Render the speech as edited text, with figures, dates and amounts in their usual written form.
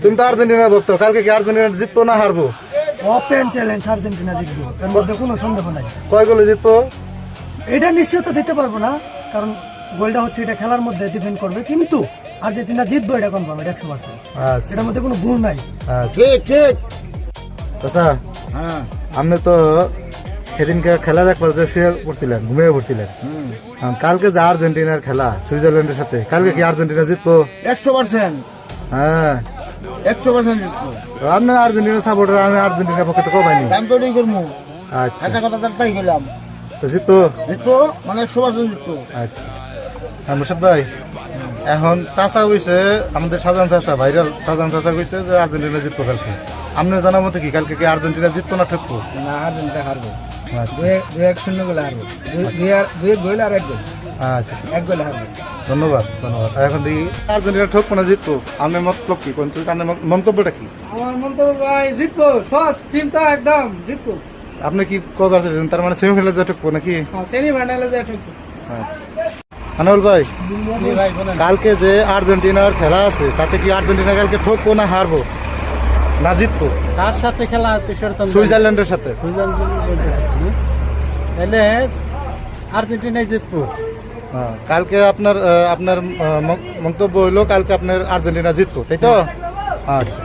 তুমি তো আর্জেন্টিনার ভক্ত, কালকে কি আর্জেন্টিনা জিতবো না হারবো? ওপেন চ্যালেঞ্জ, আর্জেন্টিনা জিতবে, এর মধ্যে কোনো সন্দেহ নাই। কয় গোলে জিতবো? এটা নিশ্চয়তা দিতে পারবো না, কারণ গোলটা হচ্ছে এটা খেলার মধ্যে ডিপেন্ড করবে, কিন্তু আর্জেন্টিনা জিতবে এটা কনফার্ম, এটা 100%। আচ্ছা এটার মধ্যে কোনো ভুল নাই। ঠিক ঠিক। চাচা, হ্যাঁ আপনি তো সেদিনকে খেলা দেখবার যে শুয়ে পড়ছিলেন, ঘুমিয়ে পড়ছিলেন। কালকে যে আর্জেন্টিনার খেলা সুইজারল্যান্ডের সাথে, কালকে কি আর্জেন্টিনা জিতবো? 100%। হ্যাঁ 100% জিতবো। তো আপনি আর্জেন্টিনা সাপোর্টার, আমি আর্জেন্টিনার পক্ষে তো কমাইনি। আমি তো এটাই করবো। আচ্ছা একটা কথা তাই বললাম, তো জিতবো? জিতবো মানে 100% জিতবো। আচ্ছা হ্যাঁ মুর্শিদ ভাই, এখন চাচা কইছে আমাদের শাহজাহান চাচা, ভাইরাল শাহজাহান চাচা কইছে যে আর্জেন্টিনা জিতবো কালকে। আপনার জানার মতে কি কালকে কি আর্জেন্টিনা জিতবো না ঠকবো? না, আর্জেন্টিনা হারবো। আচ্ছা 2-1 গোলে হারবো। 2 গোল আর 1 গোল। আচ্ছা 1 গোলে হারবো। ধন্যবাদ ধন্যবাদ। আর এখন দেখি আর্জেন্টিনা ঠকবো না জিতবো, আপনার মতলব কি, কোন আপনার মন্তব্যটা কি? আমার মন্তব্য ভাই জিতবো, সস টিমটা একদম জিতবো, আপনি কি কবে আসছেন, তার মানে সেমিফাইনালে যা ঠকবো নাকি? সেমিফাইনালে যায় ঠকবো। আচ্ছা আনোয়ার ভাই, ভাই শোনেন, কালকে যে আর্জেন্টিনার খেলা আছে তাতে কি আর্জেন্টিনা কালকে ঠকবো না হারবো না জিতবো? তার সাথে খেলা হচ্ছে সুইজারল্যান্ডের সাথে। এলে আর্জেন্টিনাই জিতবো। হ্যাঁ, কালকে আপনার আপনার মন্তব্য হইলো কালকে আপনার আর্জেন্টিনা জিতবো, তাই তো? আচ্ছা